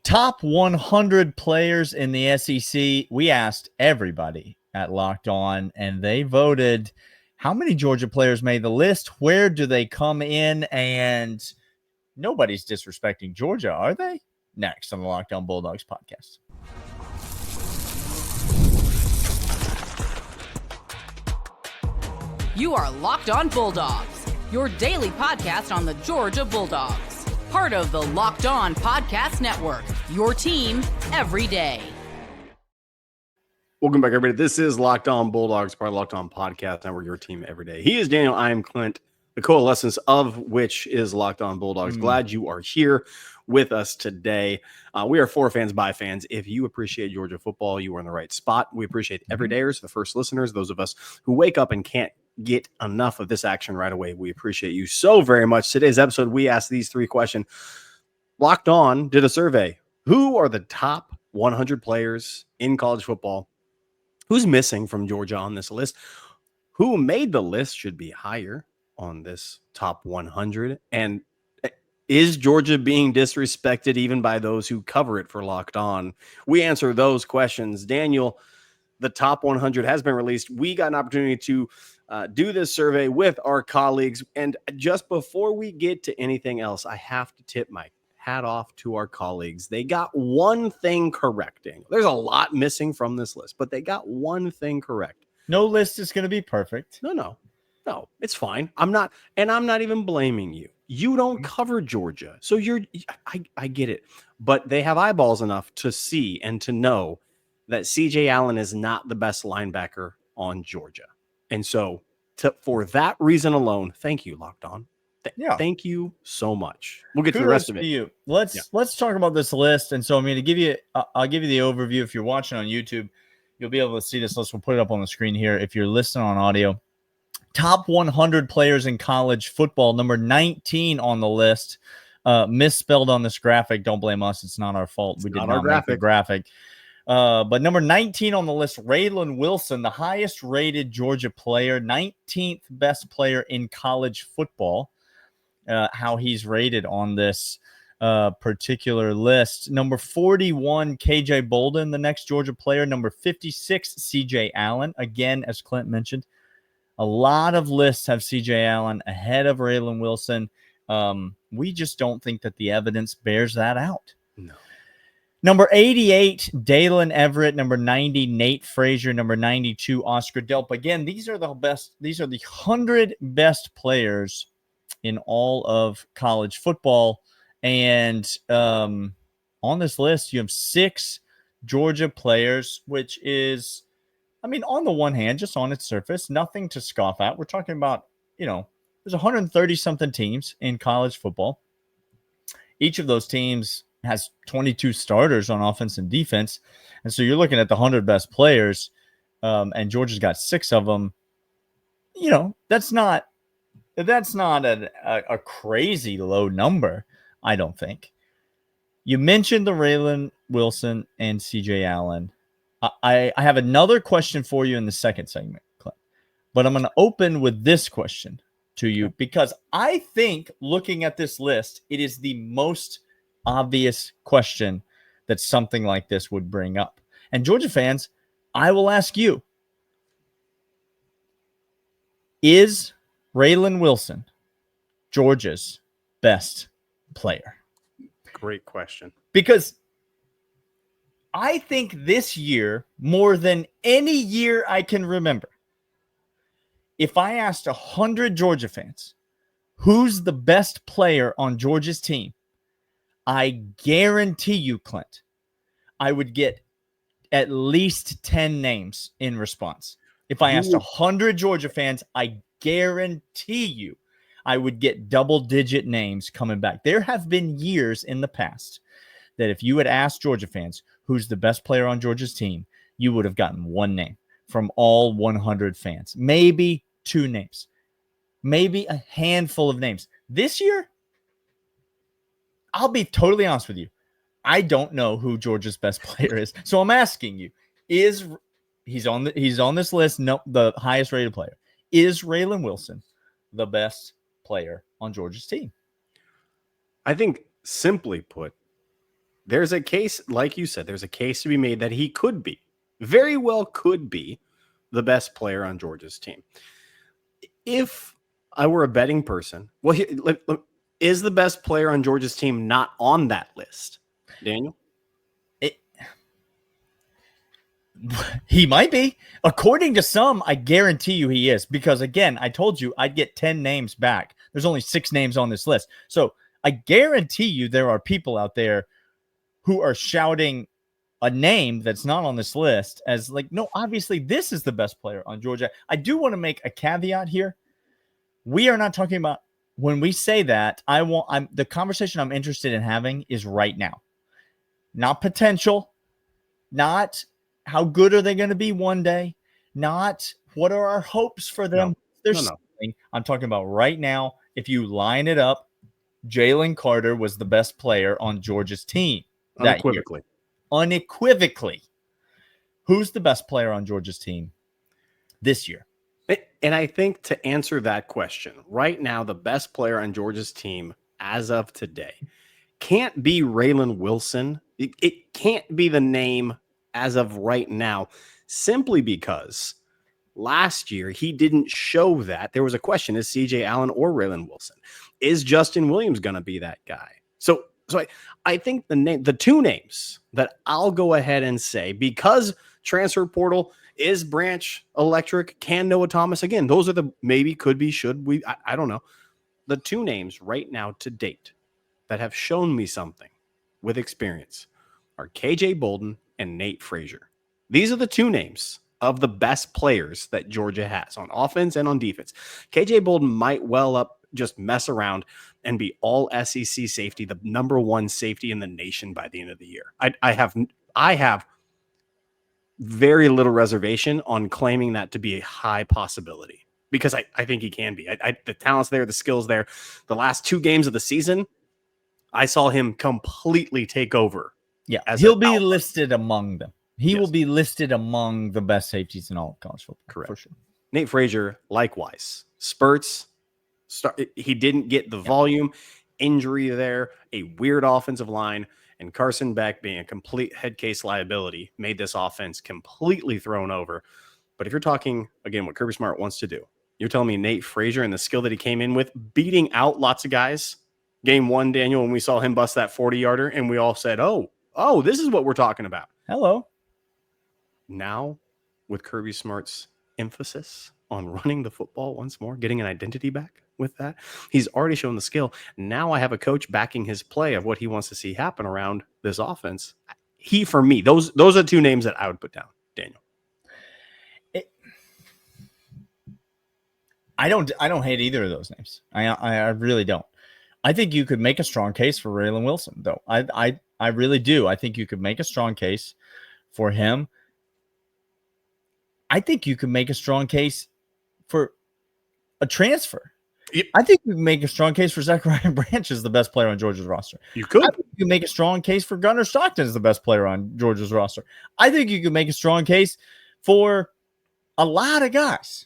Top 100 players in the SEC. We asked everybody at Locked On, and they voted how many Georgia players made the list, where do they come in, and nobody's disrespecting Georgia, are they? Next on the Locked On Bulldogs podcast. You are Locked On Bulldogs, your daily podcast on the Georgia Bulldogs. Part of the Locked On Podcast Network, your team every day. Welcome back, everybody. This is Locked On Bulldogs, part of Locked On Podcast Network, your team every day. He is Daniel. I am Clint, the coalescence of which is Locked On Bulldogs. Glad you are here with us today. We are for fans by fans. If you appreciate Georgia football, you are in the right spot. We appreciate everydayers, the first listeners, those of us who wake up and can't get enough of this action right away. We appreciate you so very much. Today's episode, we asked these three questions. Locked On did a survey. Who are the top 100 players in college football? Who's missing from Georgia on this list? Who made the list should be higher on this top 100? And is Georgia being disrespected even by those who cover it for Locked On? We answer those questions. Daniel, the top 100 has been released. We got an opportunity to do this survey with our colleagues. And just before we get to anything else, I have to tip my hat off to our colleagues. They got one thing correcting. There's a lot missing from this list, but they got one thing correct. No list is going to be perfect. No, it's fine. I'm not even blaming you. You don't cover Georgia. So I get it, but they have eyeballs enough to see and to know that CJ Allen is not the best linebacker on Georgia. And so for that reason alone, thank you, Locked On. Thank you so much. We'll get to the rest of it. You. Let's talk about this list. And so, I mean, I'll give you the overview. If you're watching on YouTube, you'll be able to see this list. We'll put it up on the screen here. If you're listening on audio, top 100 players in college football, number 19 on the list, misspelled on this graphic. Don't blame us. It's not our fault. We did not make the graphic. But number 19 on the list, Raylan Wilson, the highest rated Georgia player, 19th best player in college football, how he's rated on this particular list. Number 41, KJ Bolden, the next Georgia player. Number 56, CJ Allen. Again, as Clint mentioned, a lot of lists have CJ Allen ahead of Raylan Wilson. We just don't think that the evidence bears that out. No. Number 88, Dalen Everett. Number 90, Nate Frazier. Number 92, Oscar Delp. Again, these are the best. These are the 100 best players in all of college football. And on this list, you have 6 Georgia players, which is, I mean, on the one hand, just on its surface, nothing to scoff at. We're talking about, there's 130-something teams in college football. Each of those teams has 22 starters on offense and defense. And so you're looking at the 100 best players, and Georgia's got 6 of them. That's not a crazy low number, I don't think. You mentioned the Raylan Wilson and CJ Allen. I have another question for you in the second segment, Clint, but I'm going to open with this question to you because I think looking at this list, it is the most obvious question that something like this would bring up. And Georgia fans, I will ask you, is Raylan Wilson Georgia's best player? Great question. Because I think this year, more than any year I can remember, if I asked 100 Georgia fans, who's the best player on Georgia's team, I guarantee you, Clint, I would get at least 10 names in response. If I asked 100 Georgia fans, I guarantee you I would get double-digit names coming back. There have been years in the past that if you had asked Georgia fans who's the best player on Georgia's team, you would have gotten one name from all 100 fans. Maybe 2 names. Maybe a handful of names. This year, I'll be totally honest with you. I don't know who Georgia's best player is. So I'm asking you, he's on this list, the highest rated player. Is Raylan Wilson the best player on Georgia's team? I think simply put, there's a case, like you said, there's a case to be made that he could be, very well could be, the best player on Georgia's team. If I were a betting person, well, is the best player on Georgia's team not on that list, Daniel? He might be. According to some, I guarantee you he is. Because, again, I told you I'd get 10 names back. There's only 6 names on this list. So I guarantee you there are people out there who are shouting a name that's not on this list as like, no, obviously this is the best player on Georgia. I do want to make a caveat here. We are not talking about, when we say that, the conversation I'm interested in having is right now. Not potential, not how good are they going to be one day, not what are our hopes for them. No. I'm talking about right now. If you line it up, Jalen Carter was the best player on Georgia's team that year. Unequivocally. Who's the best player on Georgia's team this year? And I think to answer that question, right now, the best player on Georgia's team as of today can't be Raylan Wilson. It can't be the name as of right now, simply because last year he didn't show that. There was a question, is CJ Allen or Raylan Wilson? Is Justin Williams going to be that guy? So I think the 2 names that I'll go ahead and say, because transfer portal is Branch electric, can Noah Thomas again, those are the maybe, could be, should we, I don't know. The 2 names right now to date that have shown me something with experience are KJ Bolden and Nate Frazier. These are the 2 names of the best players that Georgia has on offense and on defense. KJ Bolden might well up just mess around and be all SEC safety, the number 1 safety in the nation by the end of the year. I have very little reservation on claiming that to be a high possibility, because I think he can be. The talent's there, the skill's there. The last 2 games of the season, I saw him completely take over. Yeah, he'll be listed among them. He will be listed among the best safeties in all of college football. Correct. For sure. Nate Frazier, likewise. Spurts. He didn't get the volume, injury there, a weird offensive line, and Carson Beck being a complete head case liability made this offense completely thrown over. But if you're talking, again, what Kirby Smart wants to do, you're telling me Nate Frazier and the skill that he came in with, beating out lots of guys. Game 1, Daniel, when we saw him bust that 40-yarder, and we all said, oh, this is what we're talking about. Hello. Now, with Kirby Smart's emphasis on running the football once more, getting an identity back with that, he's already shown the skill. Now I have a coach backing his play of what he wants to see happen around this offense. For me, those are 2 names that I would put down, Daniel. I don't hate either of those names. I really don't. I think you could make a strong case for Raylan Wilson, though. I really do. I think you could make a strong case for him. I think you can make a strong case for a transfer. Yep. I think you can make a strong case for Zachariah Branch as the best player on Georgia's roster. You could. I think you can make a strong case for Gunnar Stockton as the best player on Georgia's roster. I think you can make a strong case for a lot of guys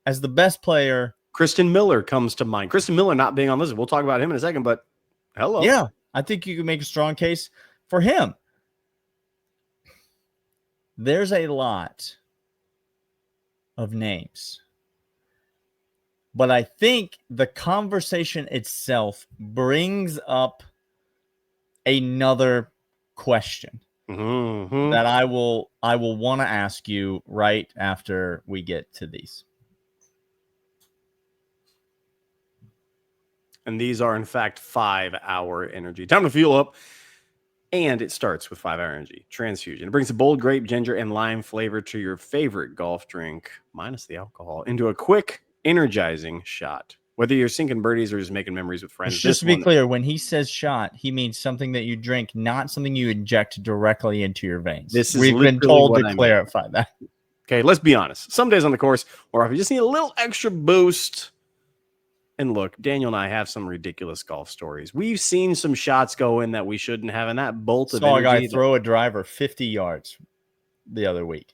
as the best player. Kristen Miller comes to mind. Kristen Miller not being on this. We'll talk about him in a second, but hello. Yeah, I think you can make a strong case for him. There's a lot of names, but I think the conversation itself brings up another question that I will want to ask you right after we get to these. And these are, in fact, 5-hour energy. Time to fuel up. And it starts with 5-hour energy transfusion. It brings a bold grape, ginger, and lime flavor to your favorite golf drink, minus the alcohol, into a quick, energizing shot. Whether you're sinking birdies or just making memories with friends. Just to be clear, when he says shot, he means something that you drink, not something you inject directly into your veins. We've been told to clarify that. Okay, let's be honest. Some days on the course, or if you just need a little extra boost. And look, Daniel and I have some ridiculous golf stories. We've seen some shots go in that we shouldn't have, and that bolt of energy. Saw a guy throw a driver 50 yards the other week.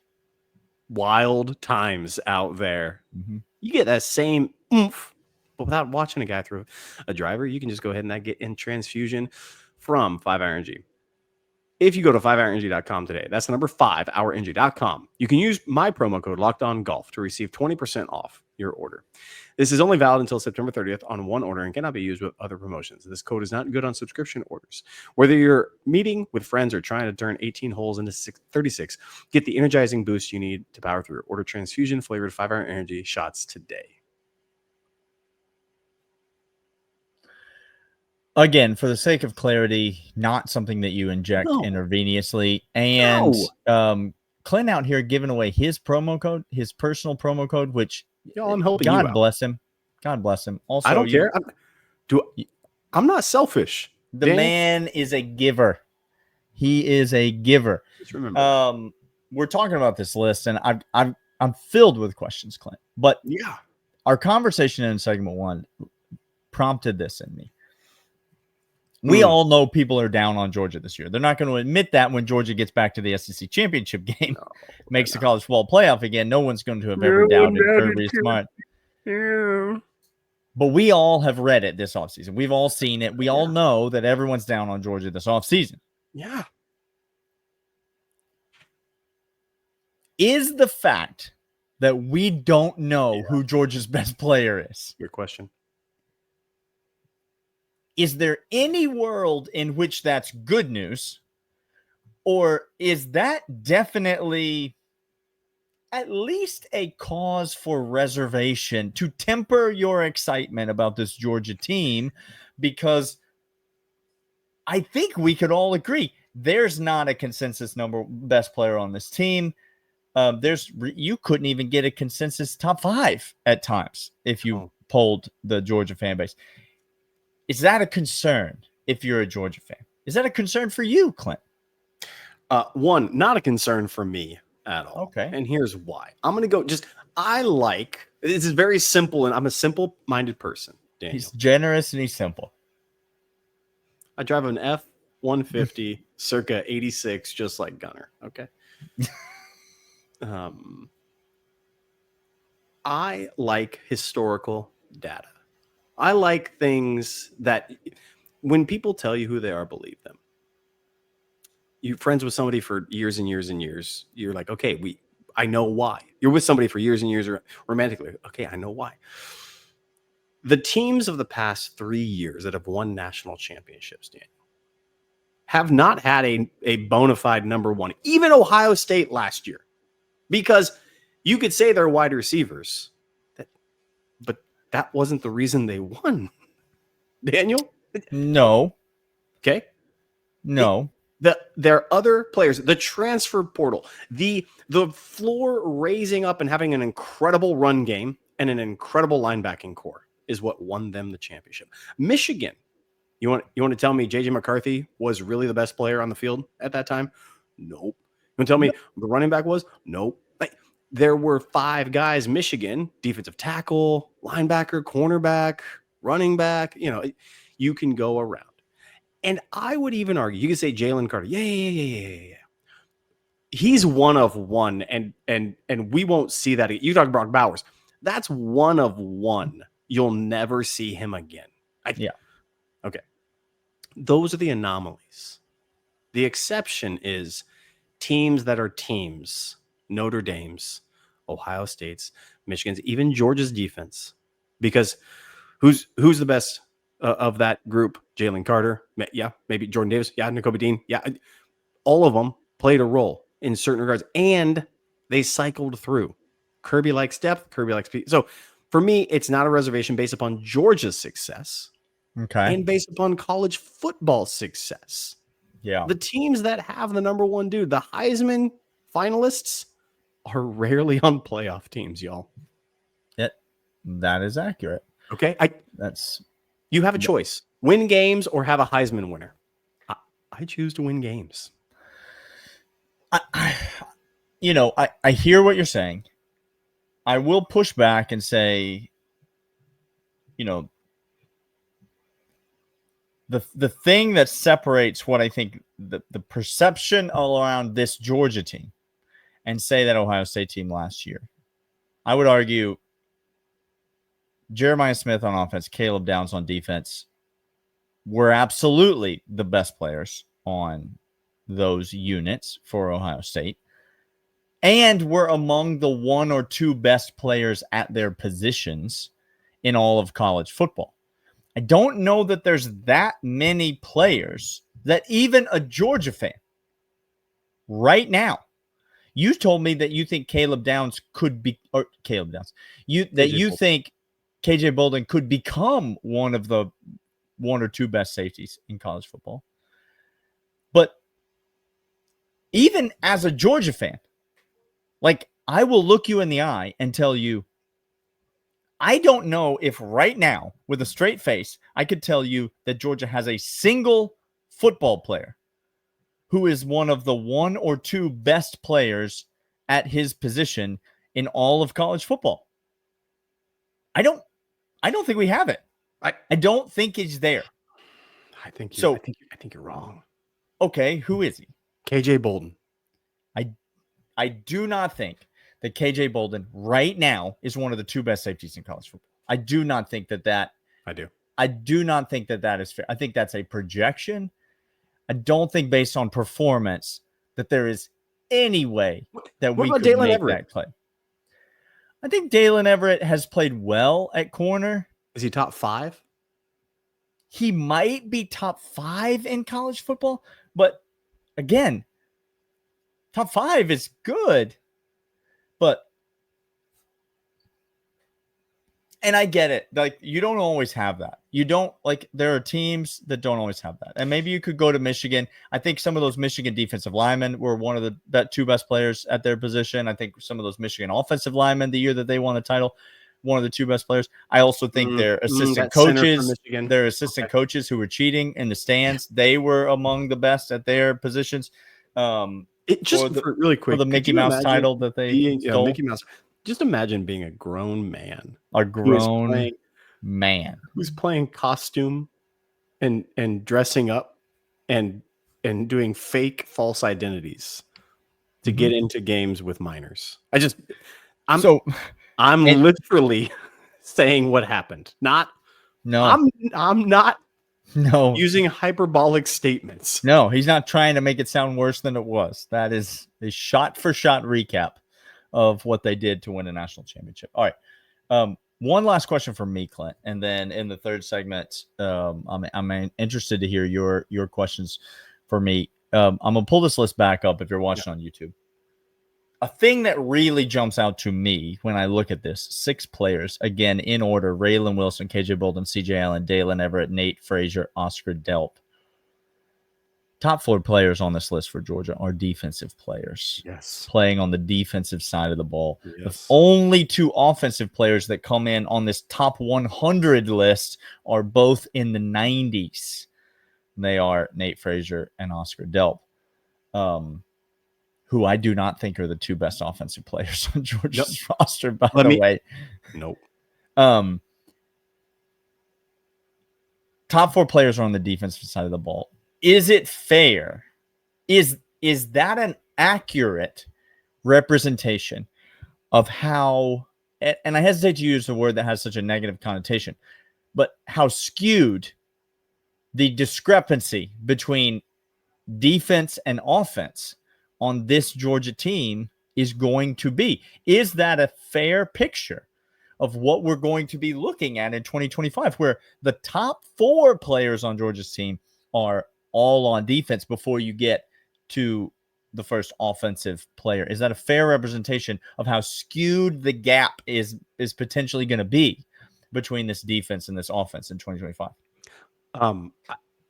Wild times out there. Mm-hmm. You get that same oomph, but without watching a guy throw a driver, you can just go ahead and get in transfusion from 5-hour energy. If you go to 5hourenergy.com today, that's the number 5hourenergy.com, you can use my promo code LockedOnGolf to receive 20% off your order. This is only valid until September 30th on one order and cannot be used with other promotions. This code is not good on subscription orders. Whether you're meeting with friends or trying to turn 18 holes into 36, get the energizing boost you need to power through. Order transfusion flavored 5-Hour Energy shots today. Again, for the sake of clarity, not something that you inject intravenously. And Clint out here giving away his promo code, his personal promo code, which I'm helping God you out. bless him. God bless him. Also, I don't care. I'm not selfish. The man is a giver. He is a giver. Just remember. We're talking about this list, and I'm filled with questions, Clint. But yeah, our conversation in segment 1 prompted this in me. We all know people are down on Georgia this year. They're not going to admit that when Georgia gets back to the SEC championship game, makes the college football playoff again. No one's going to have ever doubted Kirby Smart. Yeah. But we all have read it this offseason. We've all seen it. We all know that everyone's down on Georgia this offseason. Yeah. Is the fact that we don't know who Georgia's best player is? Your question. Is there any world in which that's good news? Or is that definitely at least a cause for reservation to temper your excitement about this Georgia team? Because I think we could all agree there's not a consensus number best player on this team. You couldn't even get a consensus top 5 at times if you polled the Georgia fan base. Is that a concern if you're a Georgia fan? Is that a concern for you, Clint? One, not a concern for me at all. Okay. And here's why. I'm going to go this is very simple, and I'm a simple-minded person, Daniel. He's generous and he's simple. I drive an F-150 circa 86, just like Gunner, okay? I like historical data. I like things that when people tell you who they are, believe them. You're friends with somebody for years and years and years. You're like, okay, I know why. You're with somebody for years and years romantically. Okay, I know why. The teams of the past 3 years that have won national championships, Daniel, have not had a bona fide number one. Even Ohio State last year. Because you could say they're wide receivers, but that wasn't the reason they won. Daniel? No. Okay. No. There are other players, the transfer portal, the floor raising up and having an incredible run game and an incredible linebacking core is what won them the championship. Michigan, you want to tell me JJ McCarthy was really the best player on the field at that time? Nope. You want to tell me the running back was? Nope. There were 5 guys, Michigan, defensive tackle, linebacker, cornerback, running back. You can go around. And I would even argue, you could say Jalen Carter. Yeah. He's one of one, and we won't see that. You talk Brock Bowers. That's one of one. You'll never see him again. Okay. Those are the anomalies. The exception is teams that are teams. Notre Dame's, Ohio State's, Michigan's, even Georgia's defense. Because who's the best of that group? Jalen Carter. Yeah. Maybe Jordan Davis. Yeah. Nakobe Dean. Yeah. All of them played a role in certain regards. And they cycled through. Kirby likes depth. Kirby likes speed. So for me, it's not a reservation based upon Georgia's success. Okay. And based upon college football success. Yeah. The teams that have the number one dude, the Heisman finalists, are rarely on playoff teams, y'all. That is accurate. Okay. You have a choice. Win games or have a Heisman winner. I choose to win games. I hear what you're saying. I will push back and say, the thing that separates what I think the perception all around this Georgia team and say that Ohio State team last year, I would argue Jeremiah Smith on offense, Caleb Downs on defense were absolutely the best players on those units for Ohio State. And were among the 1 or 2 best players at their positions in all of college football. I don't know that there's that many players that even a Georgia fan right now, you told me that you think Caleb Downs could be, or Caleb Downs, you think KJ Bolden could become one of the 1 or 2 best safeties in college football. But even as a Georgia fan, like, I will look you in the eye and tell you, I don't know if right now, with a straight face, I could tell you that Georgia has a single football player who is one of the 1 or 2 best players at his position in all of college football. I don't think we have it. I don't think he's there. I think you're wrong. Okay, who is he? KJ Bolden. I do not think that KJ Bolden right now is one of the 2 best safeties in college football. I do not think that. I do. I do not think that is fair. I think that's a projection. I don't think based on performance that there is any way that we could Dalen make Everett? that claim. I think Dalen Everett has played well at corner. Is he top 5? He might be top 5 in college football, but again, top 5 is good. But, and I get it. Like, you don't always have that. You don't, like, there are teams that don't always have that. And maybe you could go to Michigan. I think some of those Michigan defensive linemen were one of the 2 best players at their position. I think some of those Michigan offensive linemen, the year that they won the title, one of the 2 best players. I also think their assistant coaches who were cheating in the stands, they were among the best at their positions. Really quick, for the Mickey Mouse title that they stole. Mickey Mouse. Just imagine being a grown man. Who's playing costume and dressing up and doing fake false identities to get into games with minors. I'm literally saying what happened. I'm not using hyperbolic statements. No, he's not trying to make it sound worse than it was. That is a shot-for-shot recap of what they did to win a national championship. All right. One last question from me, Clint, and then in the third segment, I'm interested to hear your questions for me. I'm gonna pull this list back up if you're watching on YouTube. A thing that really jumps out to me when I look at this: 6 players, again in order: Raylan Wilson, KJ Bolden, CJ Allen, Dalen Everett, Nate Frazier, Oscar Delp. Top 4 players on this list for Georgia are defensive players. Yes. Playing on the defensive side of the ball. Yes. The only 2 offensive players that come in on this top 100 list are both in the 90s. They are Nate Frazier and Oscar Delp, who I do not think are the 2 best offensive players on Georgia's roster, by the way. Nope. Top 4 players are on the defensive side of the ball. Is it fair? Is that an accurate representation of how, and I hesitate to use the word that has such a negative connotation, but how skewed the discrepancy between defense and offense on this Georgia team is going to be? Is that a fair picture of what we're going to be looking at in 2025, where the top 4 players on Georgia's team are all on defense before you get to the first offensive player? Is that a fair representation of how skewed the gap is potentially going to be between this defense and this offense in 2025?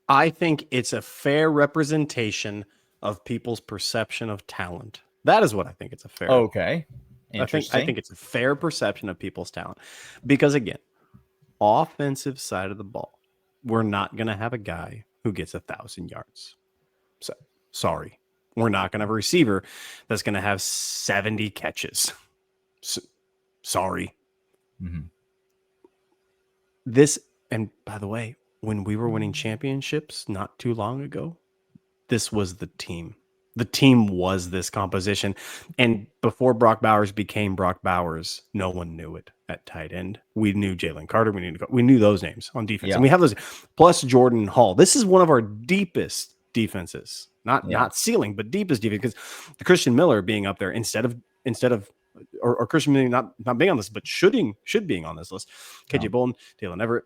I think it's a fair representation of people's perception of talent. That is what I think it's a fair. Okay. Interesting. I think it's a fair perception of people's talent, because again, offensive side of the ball, we're not going to have a guy who gets 1,000 yards. So sorry, we're not going to have a receiver that's going to have 70 catches. Sorry. Mm-hmm. And by the way, when we were winning championships not too long ago, this was the team. The team was this composition. And before Brock Bowers became Brock Bowers, no one knew it at tight end. We knew Jalen Carter. We knew those names on defense. Yeah. And we have those. Plus Jordan Hall. This is one of our deepest defenses, not ceiling, but deep as defense. Because the Christian Miller being up there instead of or Christian Miller not being on this, but should being on this list. KJ Bolden, Dalen Everett.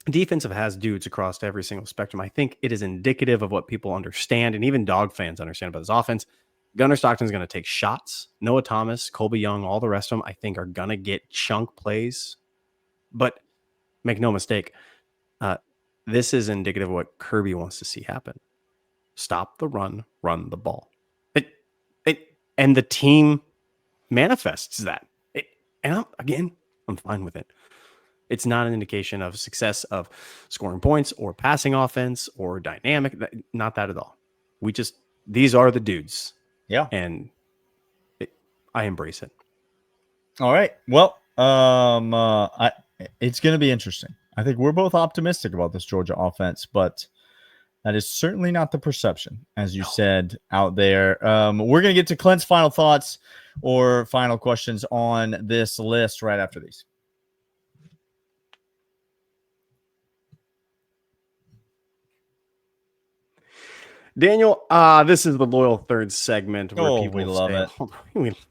Defensive has dudes across every single spectrum. I think it is indicative of what people understand, and even dog fans understand about this offense. Gunnar Stockton's going to take shots. Noah Thomas, Colby Young, all the rest of them, I think, are going to get chunk plays. But make no mistake, this is indicative of what Kirby wants to see happen. Stop the run the ball. And the team manifests that. I'm fine with it. It's not an indication of success of scoring points or passing offense or dynamic. Not that at all. These are the dudes. Yeah. And I embrace it. All right. Well, it's going to be interesting. I think we're both optimistic about this Georgia offense, but that is certainly not the perception, as you said out there. We're going to get to Clint's final thoughts or final questions on this list right after these. Daniel, this is the Loyal Third segment. Where people we love it.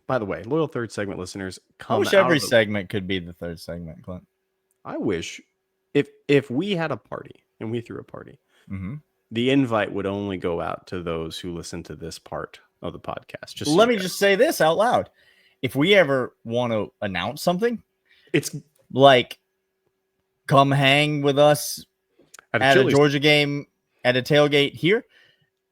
By the way, Loyal Third segment listeners come. I wish every segment could be the third segment, Clint. I wish if we had a party and we threw a party, the invite would only go out to those who listen to this part of the podcast. Just let me just say this out loud: if we ever want to announce something, it's like come hang with us at a Georgia game at a tailgate here.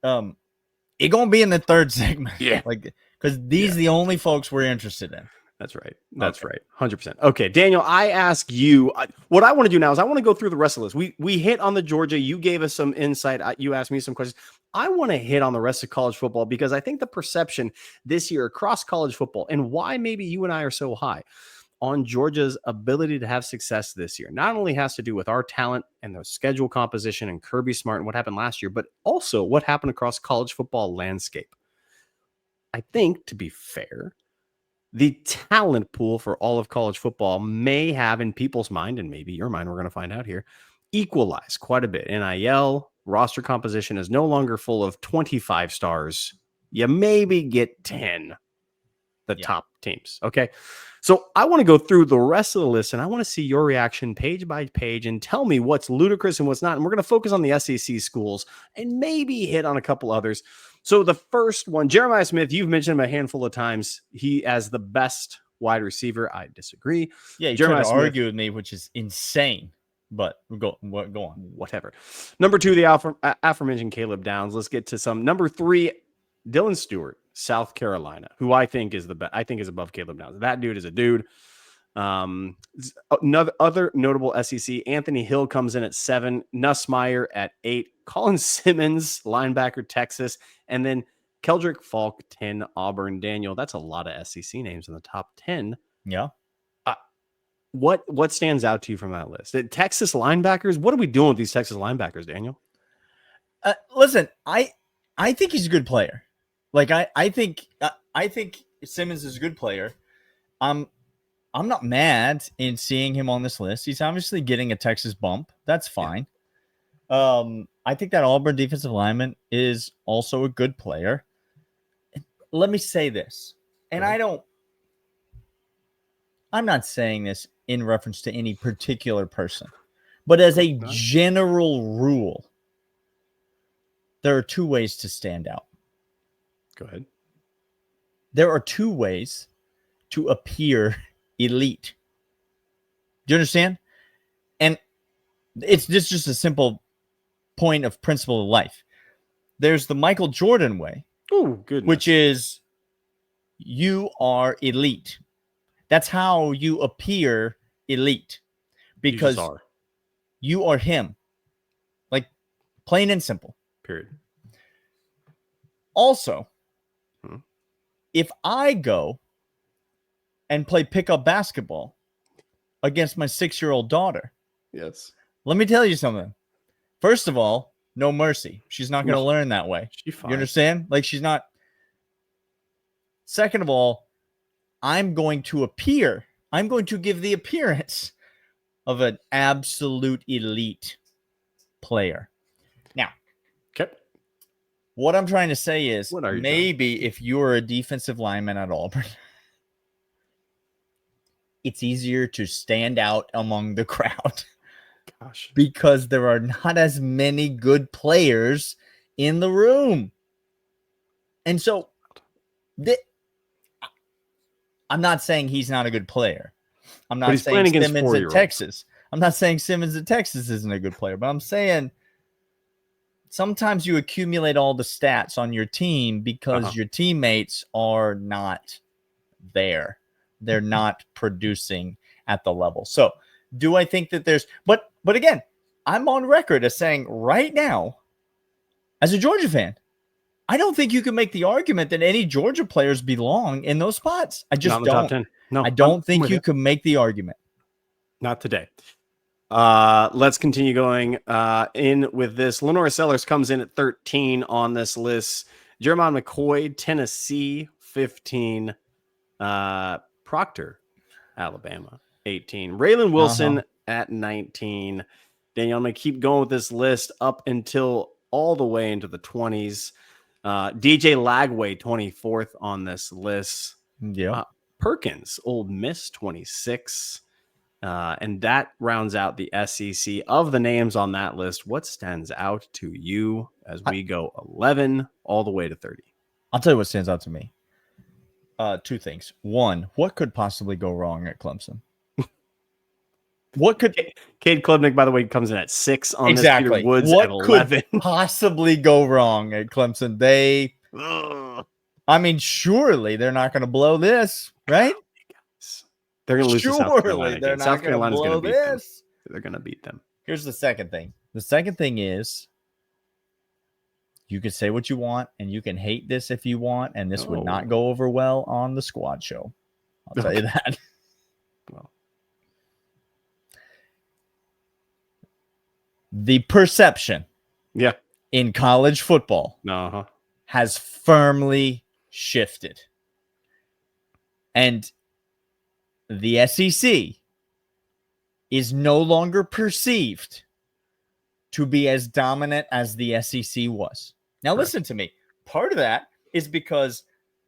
It gonna be in the third segment, because these are the only folks we're interested in. That's right. That's right. 100%. Okay, Daniel, I ask you what I want to do now is I want to go through the rest of the list. We hit on the Georgia. You gave us some insight. You asked me some questions. I want to hit on the rest of college football because I think the perception this year across college football and why maybe you and I are so high on Georgia's ability to have success this year not only has to do with our talent and the schedule composition and Kirby Smart and what happened last year, but also what happened across college football landscape. I think, to be fair, the talent pool for all of college football may have in people's mind, and maybe your mind, we're going to find out here, equalize quite a bit. NIL roster composition is no longer full of 25 stars. You maybe get 10, top teams. Okay. So I want to go through the rest of the list and I want to see your reaction page by page and tell me what's ludicrous and what's not. And we're going to focus on the SEC schools and maybe hit on a couple others. So the first one, Jeremiah Smith, you've mentioned him a handful of times. He as the best wide receiver. I disagree. Yeah, you tried to argue with me, which is insane. But go on. Whatever. Number 2, the aforementioned Caleb Downs. Let's get to some. Number 3, Dylan Stewart, South Carolina, who I think is is above Caleb Downs. That dude is a dude. Other notable SEC, Anthony Hill comes in at 7, Nussmeier at 8, Colin Simmons, linebacker, Texas, and then Keldrick Falk, 10, Auburn. Daniel, that's a lot of SEC names in the top 10. Yeah. What stands out to you from that list? Texas linebackers? What are we doing with these Texas linebackers, Daniel? Listen, I think he's a good player. Like I think Simmons is a good player. I'm not mad in seeing him on this list. He's obviously getting a Texas bump. That's fine. I think that Auburn defensive lineman is also a good player. Let me say this, and I'm not saying this in reference to any particular person, but as a general rule, there are 2 ways to stand out. Go ahead. There are 2 ways to appear elite. Do you understand? And it's just a simple point of principle of life. There's the Michael Jordan way, which is you are elite. That's how you appear elite, because you are him, like plain and simple. Period. Also, if I go and play pickup basketball against my 6-year-old daughter, yes, let me tell you something. First of all, no mercy. She's not going to learn that way. You understand? Like, she's not. Second of all, I'm going to give the appearance of an absolute elite player. Now, What I'm trying to say is What are you maybe if you're a defensive lineman at Auburn, it's easier to stand out among the crowd. Gosh. Because there are not as many good players in the room. And so I'm not saying he's not a good player. I'm not saying Simmons at Texas. I'm not saying Simmons at Texas isn't a good player, but I'm saying sometimes you accumulate all the stats on your team because your teammates are not there. They're not producing at the level. So do I think that there's, but again, I'm on record as saying right now, as a Georgia fan, I don't think you can make the argument that any Georgia players belong in those spots. I just don't. Top 10. No, I don't think you can make the argument. Not today. Let's continue going in with this. Lenore Sellers comes in at 13 on this list. Jeremiah McCoy, Tennessee, 15. Proctor, Alabama, 18. Raylan Wilson at 19. Daniel, I'm going to keep going with this list up until all the way into the 20s. DJ Lagway, 24th on this list. Yeah. Perkins, Ole Miss, 26. And that rounds out the SEC. Of the names on that list, what stands out to you as we go 11 all the way to 30? I'll tell you what stands out to me. Two things. One, what could possibly go wrong at Clemson? What could Cade Klubnik, by the way, comes in at 6 on exactly. this. Peter Woods what at 11. Could possibly go wrong at Clemson? I mean, surely they're not going to blow this, right? They're going to lose to South Carolina. They're not South Carolina's going to beat them. They're going to beat them. Here's the second thing. The second thing is you can say what you want and you can hate this if you want, and this would not go over well on the squad show. I'll tell you that. Well, the perception in college football has firmly shifted. And the SEC is no longer perceived to be as dominant as the SEC was. Now, listen to me. Part of that is because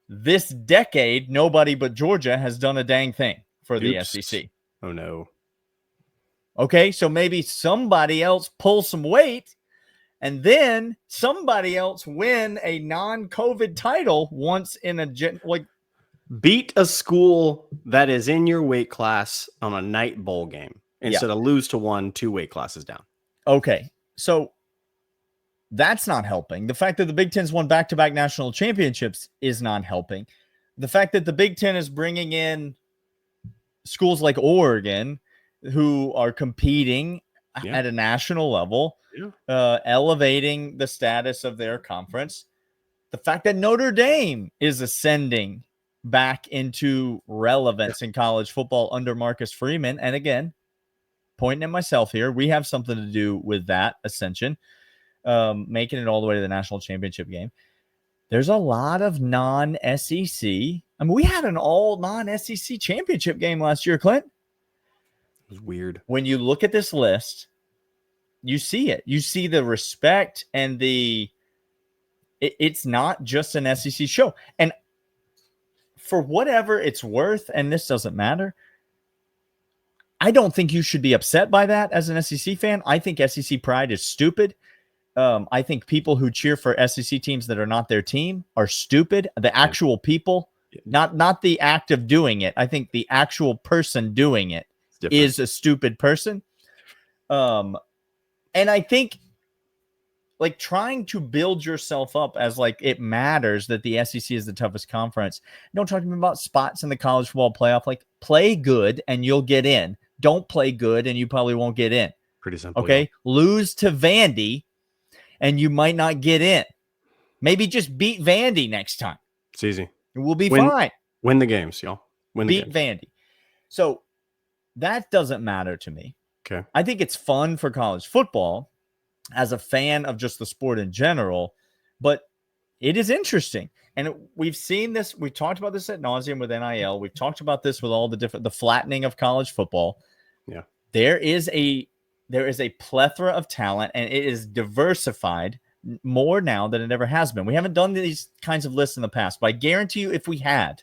this decade, nobody but Georgia has done a dang thing for the SEC. Oh, no. Okay, so maybe somebody else pull some weight, and then somebody else win a non-COVID title once in a beat a school that is in your weight class on a night bowl game instead of lose to 2 weight classes down. Okay, so that's not helping. The fact that the Big Ten's won back-to-back national championships is not helping. The fact that the Big Ten is bringing in schools like Oregon who are competing at a national level, elevating the status of their conference. The fact that Notre Dame is ascending back into relevance in college football under Marcus Freeman. And again, pointing at myself here, we have something to do with that ascension, making it all the way to the national championship game. There's a lot of non-SEC. I mean, we had an all non-SEC championship game last year, Clint. It was weird. When you look at this list, you see it. You see the respect and it's not just an SEC show. And for whatever it's worth, and this doesn't matter, I don't think you should be upset by that as an SEC fan. I think SEC pride is stupid. I think people who cheer for SEC teams that are not their team are stupid. The actual people, not the act of doing it. I think the actual person doing it is a stupid person. And I think like trying to build yourself up as like it matters that the SEC is the toughest conference. Don't talk to me about spots in the college football playoff. Like play good and you'll get in. Don't play good and you probably won't get in. Pretty simple. Okay. Yeah. Lose to Vandy and you might not get in. Maybe just beat Vandy next time. It's easy. We'll be fine. Win the games, y'all. Beat Vandy. So that doesn't matter to me. Okay. I think it's fun for college football as a fan of just the sport in general, but it is interesting. And we've seen this. We talked about this ad nauseum with NIL. We've talked about this with all the flattening of college football. Yeah. There is a plethora of talent and it is diversified more now than it ever has been. We haven't done these kinds of lists in the past, but I guarantee you, if we had,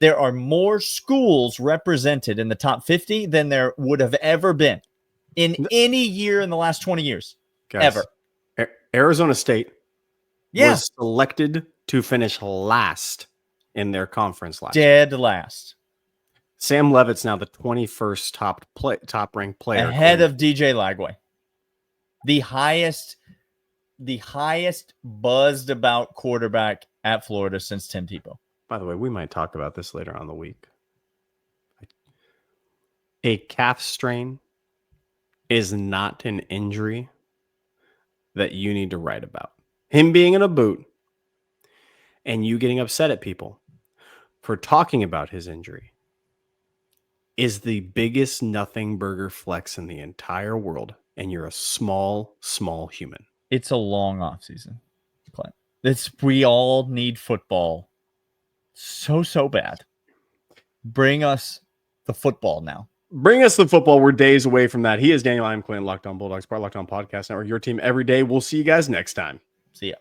there are more schools represented in the top 50 than there would have ever been in any year in the last 20 years. Guys, ever. Arizona State Yeah. was selected to finish last in their conference last year. Dead last. Sam Levitt's now the 21st top ranked player. Ahead of DJ Lagway. The highest buzzed about quarterback at Florida since Tim Tebow. By the way, we might talk about this later on in the week. A calf strain is not an injury that you need to write about. Him being in a boot and you getting upset at people for talking about his injury is the biggest nothing burger flex in the entire world. And you're a small human. It's a long off season, Clint. We all need football so bad. Bring us the football now. Bring us the football. We're days away from that. He is Daniel. I'm Clint. Locked On Bulldogs, part Locked On Podcast Network. Your team every day. We'll see you guys next time. See ya.